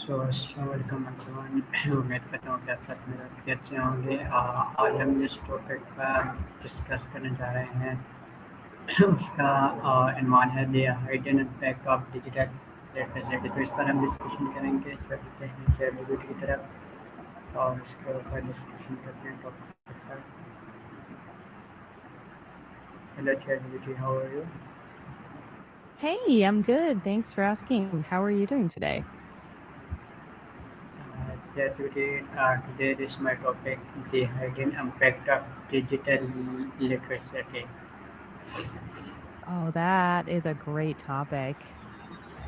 सो अस्सलाम वालेकुम एवरीवन। उम्मीद करता हूँ कि आप सब मेरे भी अच्छे होंगे। आज हम जिस टॉपिक पर डिस्कस करने जा रहे हैं उसका इन्वान है the hidden impact of digital literacy. तो इस पर हम डिस्कशन करेंगे। चलते हैं चैट की तरफ और उसके ऊपर डिस्कशन करते हैं टॉपिक पर। Hello chat, how are you? Hey, I'm good. Thanks for asking. How are you doing today? Chat, today is my topic, the hidden impact of digital literacy. Oh, that is a great topic.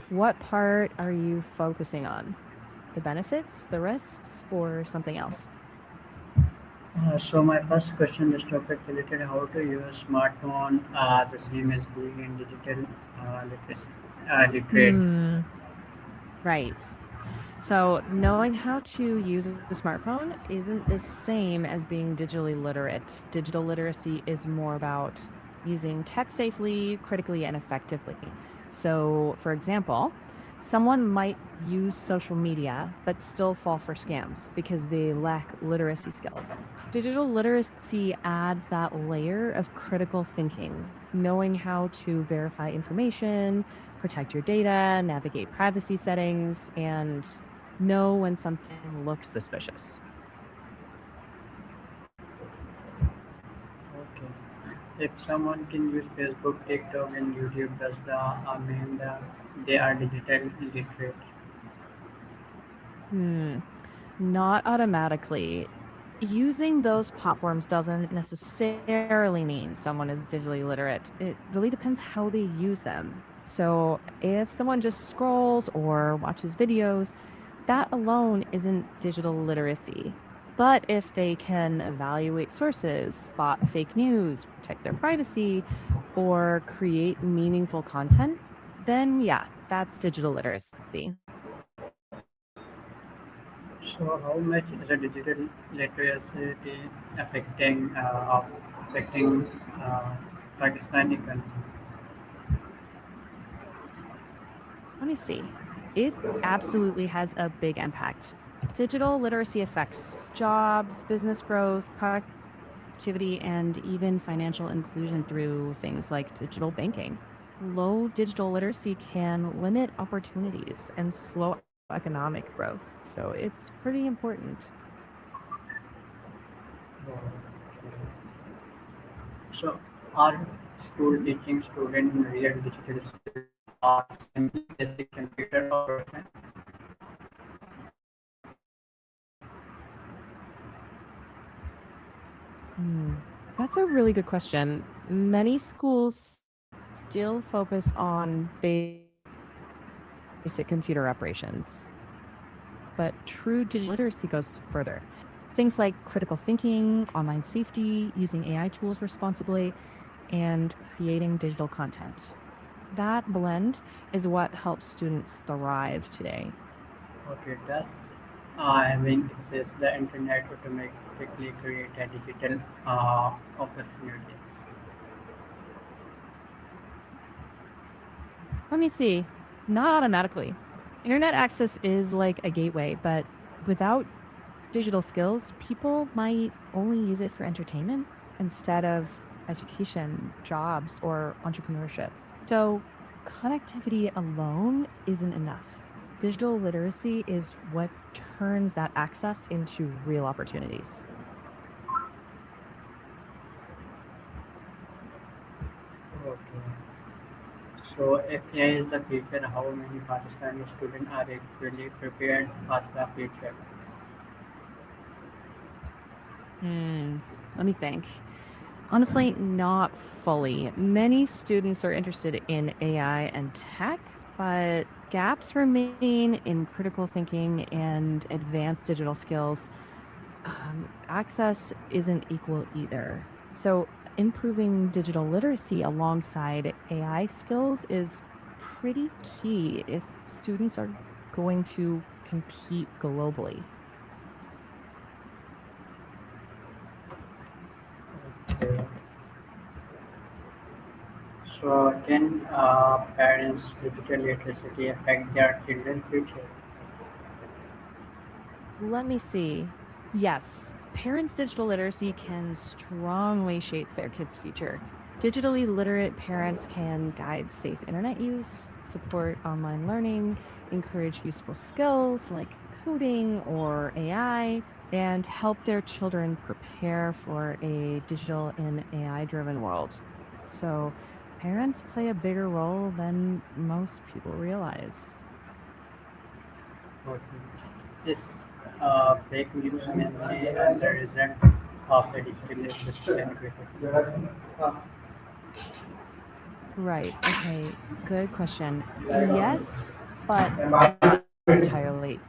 What part are you focusing on? The benefits, the risks, or something else? So my first question, this topic related how to use smartphone, the same as being in digital literacy, literate. Hmm, right. So, knowing how to use a smartphone isn't the same as being digitally literate. Digital literacy is more about using tech safely, critically, and effectively. So, for example, someone might use social media but still fall for scams because they lack literacy skills. Digital literacy adds that layer of critical thinking, knowing how to verify information, protect your data, navigate privacy settings, and know when something looks suspicious. Okay. If someone can use Facebook, TikTok, and YouTube, does the mean that they are digital literate? Hmm, not automatically. Using those platforms doesn't necessarily mean someone is digitally literate. It really depends how they use them. So, if someone just scrolls or watches videos, that alone isn't digital literacy. But if they can evaluate sources, spot fake news, protect their privacy, or create meaningful content, then yeah, that's digital literacy. So how much is a digital literacy affecting affecting uh, Pakistani economy? Let me see. It absolutely has a big impact. Digital literacy affects jobs, business growth, productivity, and even financial inclusion through things like digital banking. Low digital literacy can limit opportunities and slow economic growth. So it's pretty important. So are school teaching students real digital skills or simply basic computer operation? Hmm. That's a really good question. Many schools still focus on basic computer operations, but true digital literacy goes further. Things like critical thinking, online safety, using AI tools responsibly, and creating digital content. That blend is what helps students thrive today. Okay, does having access the internet automatically create a digital opportunities? Let me see. Not automatically. Internet access is like a gateway, but without digital skills, people might only use it for entertainment instead of education, jobs, or entrepreneurship. So, connectivity alone isn't enough. Digital literacy is what turns that access into real opportunities. Okay. So if AI is the future, how many Pakistani students are actually prepared for the future? Hmm, let me think. Honestly, not fully. Many students are interested in AI and tech, but gaps remain in critical thinking and advanced digital skills. Access isn't equal either. So, improving digital literacy alongside AI skills is pretty key if students are going to compete globally. Okay. So can parents' digital literacy affect their children's future? Let me see. Yes, parents' digital literacy can strongly shape their kids' future. Digitally literate parents can guide safe internet use, support online learning, encourage useful skills like coding or AI, and help their children prepare for a digital and AI driven world. So, parents play a bigger role than most people realize. Okay. Is fake news mainly the result of the digital literacy and creativity? Right. Okay. Good question. Yes, but not entirely.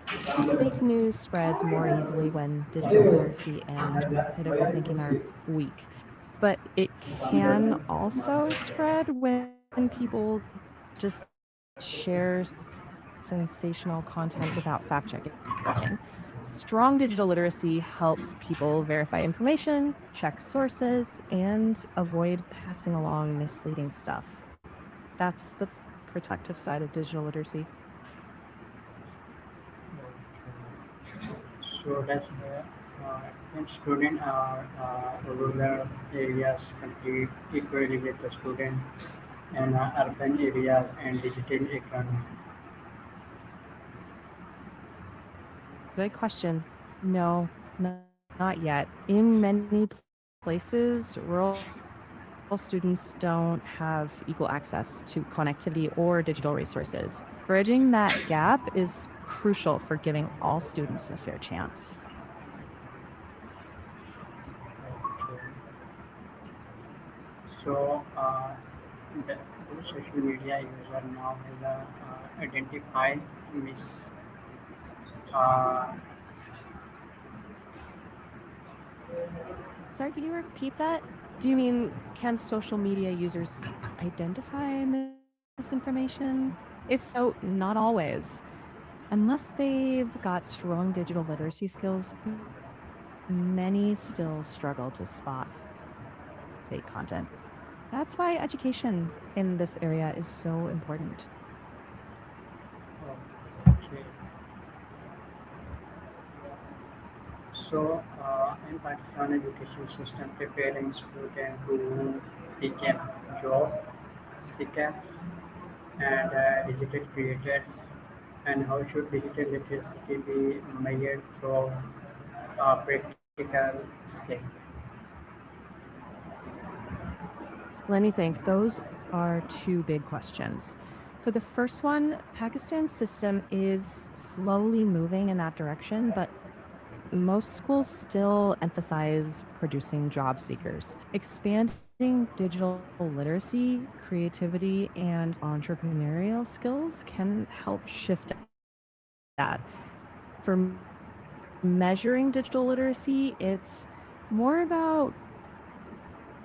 Fake news spreads more easily when digital literacy and critical thinking are weak. But it can also spread when people just share sensational content without fact checking. Strong digital literacy helps people verify information, check sources, and avoid passing along misleading stuff. That's the protective side of digital literacy. So does when student are rural areas compete equally with the student in urban areas and digital economy? Good question. No, not yet. In many places, rural students don't have equal access to connectivity or digital resources. Bridging that gap is crucial for giving all students a fair chance. Okay. So the social media user now has identified mis uh, Sorry, can you repeat that? Do you mean can social media users identify misinformation? If so, not always. Unless they've got strong digital literacy skills, many still struggle to spot fake content. That's why education in this area is so important. okay. So, in Pakistan education system preparing students to become job seekers and digital creators, and how should digital literacy be measured through practical skill? Let me think. Those are two big questions. For the first one, Pakistan's system is slowly moving in that direction, but most schools still emphasize producing job seekers. Expanding digital literacy, creativity, and entrepreneurial skills can help shift that. For measuring digital literacy, it's more about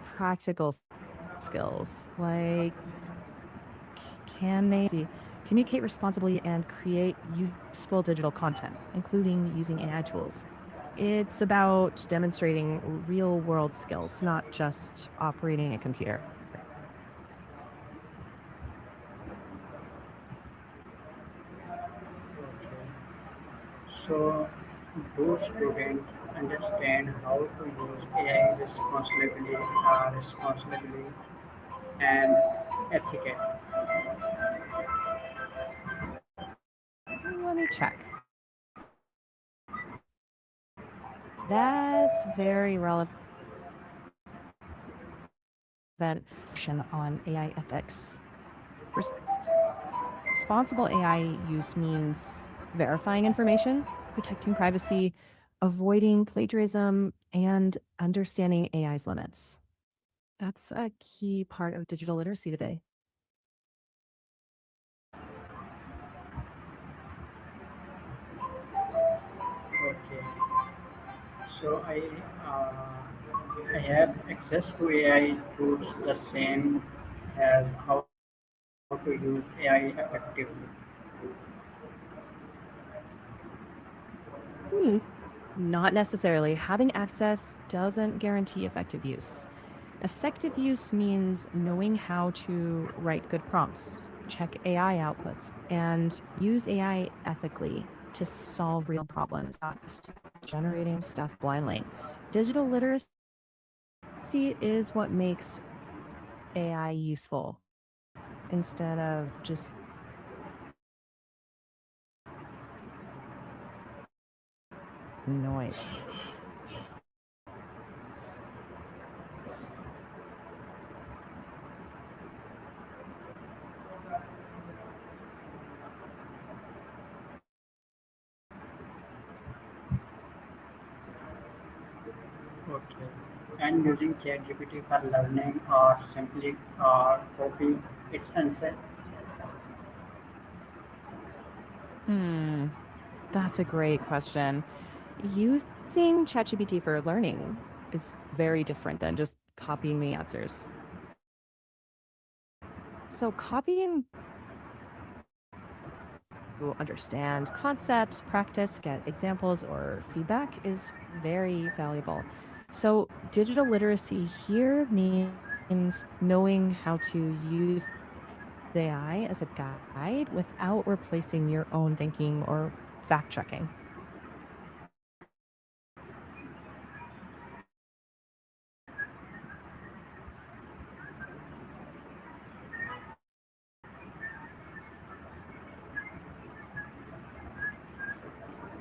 practical skills like can they communicate responsibly and create useful digital content, including using AI tools. It's about demonstrating real world skills, not just operating a computer. Okay. So, do students understand how to use AI responsibly and ethically? Let me check. That's very relevant section on AI ethics. Responsible AI use means verifying information, protecting privacy, avoiding plagiarism, and understanding AI's limits. That's a key part of digital literacy today. Okay. So I have access to AI tools the same as how to use AI effectively. Hmm. Not necessarily. Having access doesn't guarantee effective use. Effective use means knowing how to write good prompts, check AI outputs, and use AI ethically. to solve real problems, not just generating stuff blindly. Digital literacy is what makes AI useful instead of just noise. Okay. And using ChatGPT for learning or simply copy its answer. That's a great question. Using ChatGPT for learning is very different than just copying the answers. So copying to understand concepts, practice, get examples, or feedback is very valuable. So digital literacy here means knowing how to use AI as a guide without replacing your own thinking or fact checking.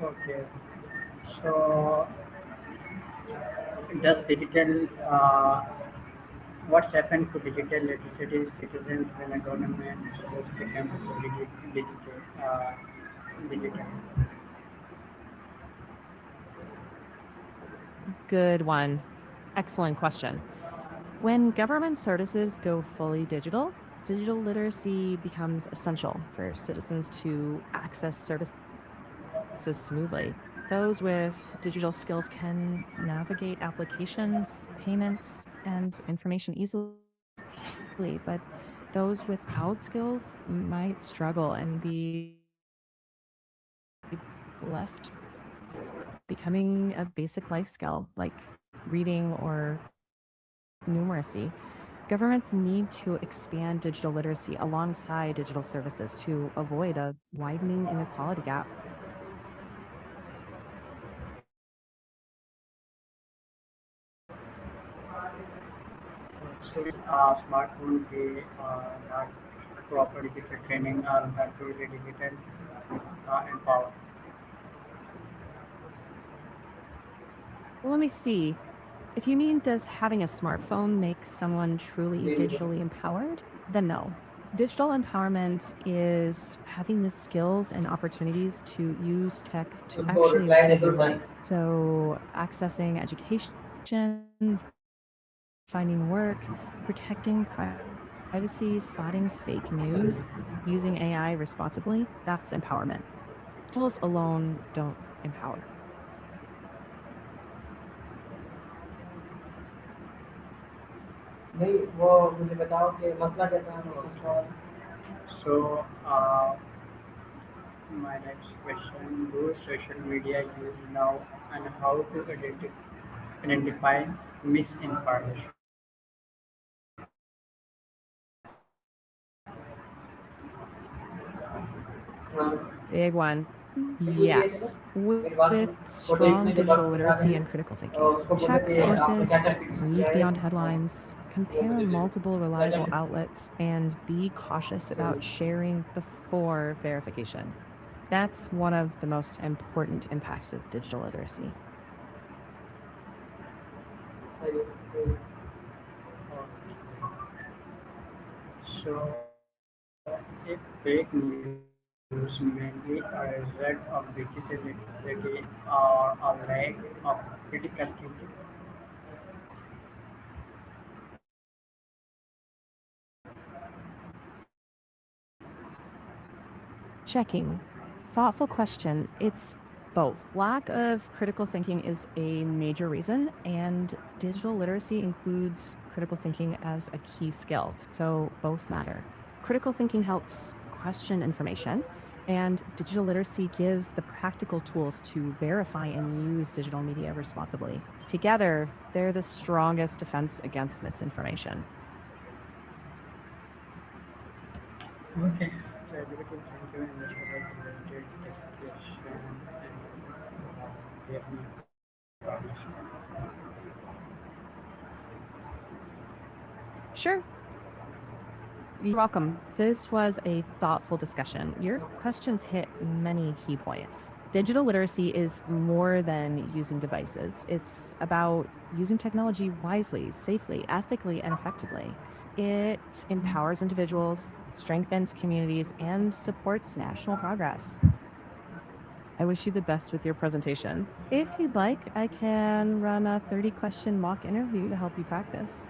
Okay. So does digital what's happened to digital literacy citizens when a government supposed to become fully digital? Good one. Excellent question. When government services go fully digital, digital literacy becomes essential for citizens to access services smoothly. Those with digital skills can navigate applications, payments, and information easily, but those without skills might struggle and be left becoming a basic life skill like reading or numeracy. Governments need to expand digital literacy alongside digital services to avoid a widening inequality gap. So smartphone be not proper digital training or not truly digital empowered. Well, let me see. If you mean, does having a smartphone make someone truly digitally empowered? Then no. Digital empowerment is having the skills and opportunities to use tech to actually improve your life. So, accessing education, finding work, protecting privacy, spotting fake news, using AI responsibly, that's empowerment. Tools alone don't empower. नहीं वो मुझे बताओ कि मसला क्या था दूसरा सवाल So, my next question: do social media use now and how to identify misinformation? Big one. Yes. With strong digital literacy and critical thinking. Check sources, read beyond headlines, compare multiple reliable outlets, and be cautious about sharing before verification. That's one of the most important impacts of digital literacy. So, if fake news may be a result of digital literacy or a lack of critical thinking. Checking. Thoughtful question. It's both. Lack of critical thinking is a major reason, and digital literacy includes critical thinking as a key skill. So both matter. Critical thinking helps question information, and digital literacy gives the practical tools to verify and use digital media responsibly. Together, they're the strongest defense against misinformation. Okay. So, everything, thank you very much for the great discussion. लिए अपनी information। Sure. You're welcome. This was a thoughtful discussion. Your questions hit many key points. Digital literacy is more than using devices. It's about using technology wisely, safely, ethically, and effectively. It empowers individuals, strengthens communities, and supports national progress. I wish you the best with your presentation. If you'd like, I can run a 30-question mock interview to help you practice.